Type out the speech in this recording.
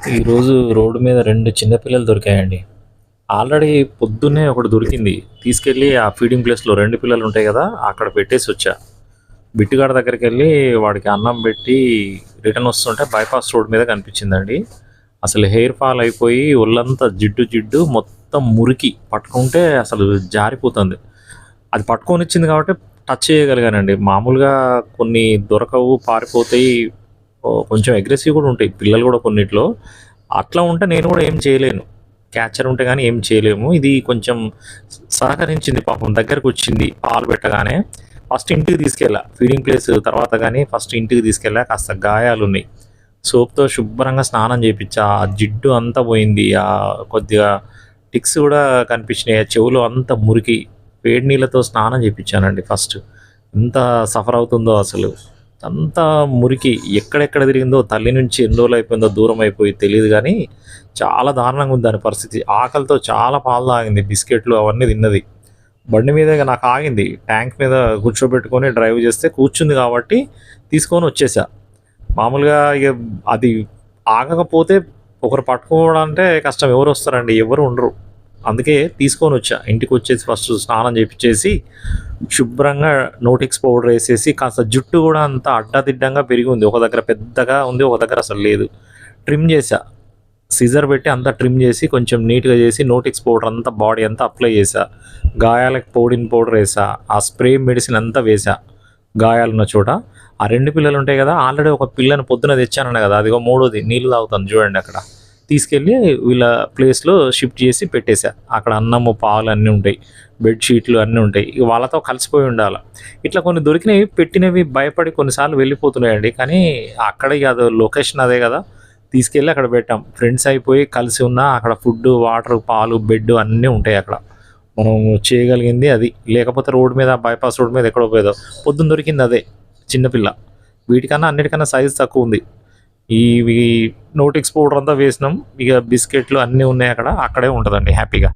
ఈరోజు రోడ్డు మీద 2 చిన్న పిల్లలు దొరికాయండి. ఆల్రెడీ పొద్దున్నే ఒకటి దొరికింది. తీసుకెళ్ళి ఆ ఫీడింగ్ ప్లేస్‌లో 2 పిల్లలు ఉంటాయి గదా! అక్కడ పెట్టేసొచ్చా. బిట్టుగాడి దగ్గరికెళ్ళి వాడికి అన్నం పెట్టి రిటర్న్ వస్తుంటే బైపాస్ రోడ్ మీద కనిపించిందండి. అసలు హెయిర్ ఫాల్ అయిపోయి ఒళ్ళంతా జిడ్డు జిడ్డు మొత్తం మురికి పట్టుకుంటే అసలు జారిపోతుంది. అది పట్టుకొనిచ్చింది కాబట్టి టచ్ చేయగలిగానండి. మామూలుగా కొన్ని దొరకవు, పారిపోతాయి. కొంచెం అగ్రెసివ్ కూడా ఉంటాయి పిల్లలు కూడా కొన్నిట్లో. అట్లా ఉంటే నేను కూడా ఏం చేయలేను. క్యాచర్ ఉంటే గానీ ఏం చేయలేము. ఇది కొంచెం సహకరించింది పాపం, దగ్గరకొచ్చింది పాలు పెట్టగానే. ఫస్ట్ ఇంటికి తీసుకెళ్ళా. ఫీడింగ్ ప్లేస్ తర్వాత గానీ ఫస్ట్ ఇంటికి తీసుకెళ్ళా. కాస్త గాయాలున్నాయి. సోప్‌తో శుభ్రంగా స్నానం చేపిచ్చా. ఆ జిడ్డు అంతా పోయింది. కొద్దిగా టిక్స్ కూడా కనిపించినాయి. ఆ చెవులో అంతా మురికి. వేడి నీళ్ళతో స్నానం చేపిచ్చానండి ఫస్ట్. ఎంత సఫర్ అవుతుందో అసలు. అంతా మురికి ఎక్కడెక్కడ తిరిగిందో, తల్లి నుంచి ఎన్ని రోజులయిపోయిందో దూరం అయిపోయి తెలీదు గానీ, చాలా దారుణంగా ఉంది దాని పరిస్థితి. ఆకలితో చాలా పాలు తాగింది. బిస్కెట్‌లు అవన్నీ తిన్నది. బండి మీద ఇగ నాకు ఆగింది. ట్యాంక్ మీద కూర్చోబెట్టుకొని డ్రైవ్ చేస్తే కూర్చుంది కాబట్టి తీసుకొనొచ్చేసా. మామూలుగా ఇగ అది ఆగకపోతే ఒకరు పట్టుకోవడంటే కష్టం. ఎవరొస్తారండి? ఎవ్వరు ఉండరు. అందుకే తీసుకొనొచ్చా. ఇంటికొచ్చేసి ఫస్ట్ స్నానం చేపిచ్చేసి, శుభ్రంగా నోటిక్స్ పౌడర్ ఏసేసి, కాస్త జుట్టు గూడా అంతా అడ్డదిడ్డంగా పెరిగి ఉంది. ఒక దగ్గర పెద్దగా ఉంది. ఒక దగ్గర అసలు లేదు. ట్రిమ్ చేశా. సిజర్ పెట్టి అంతా ట్రిమ్ చేసి, కొంచెం నీట్‌గా చేసి, నోటిక్స్ పౌడర్ అంతా బాడీ అంతా అప్లై చేశా. గాయాలకు పౌడిన్ పౌడర్ ఏసా. ఆ స్ప్రే మెడిసిన్ అంతా వేశా గాయాలున్న చోట. ఆ 2 పిల్లలుంటాయి గదా! ఆల్రెడీ ఒక పిల్లని పొద్దున తెచ్చానన్నా గదా! అదిగో మూడోది నీళ్ళు తాగుతుంది చూడండి అక్కడ. తీసుకెళ్ళి వీళ్ళ ప్లేస్‌లో షిఫ్ట్ చేసి పెట్టేశా. అక్కడ అన్నము, పాలు అన్నీ ఉంటాయి. బెడ్ షీట్లు అన్నీ ఉంటాయి. ఇక వాళ్ళతో కలిసిపోయి ఉండాల. ఇట్లా కొన్ని దొరికినవి పెట్టినవి భయపడి కొన్నిసార్లు వెళ్ళిపోతున్నాయండి. కానీ అక్కడ ఇగ అది లొకేషన్ అదే గదా! తీసుకెళ్ళి అక్కడ పెట్టాం. ఫ్రెండ్స్ అయిపోయి కలిసి ఉన్నా అక్కడ ఫుడ్డు, వాటరు, పాలు, బెడ్డు అన్నీ ఉంటాయి అక్కడ. మనం చేయగలిగింది అది. లేకపోతే రోడ్డు మీద బైపాస్ రోడ్ మీద ఎక్కడో పోయేదో. పొద్దున దొరికింది అదే చిన్న పిల్ల. వీటికన్నా అన్నిటికన్నా సైజ్ తక్కువుంది. ఇవి నోటిక్స్ పౌడర్ అంతా వేసినాం. ఇక బిస్కెట్లు అన్నీ ఉన్నాయి అక్కడ. అక్కడే ఉంటదండి హ్యాపీగా.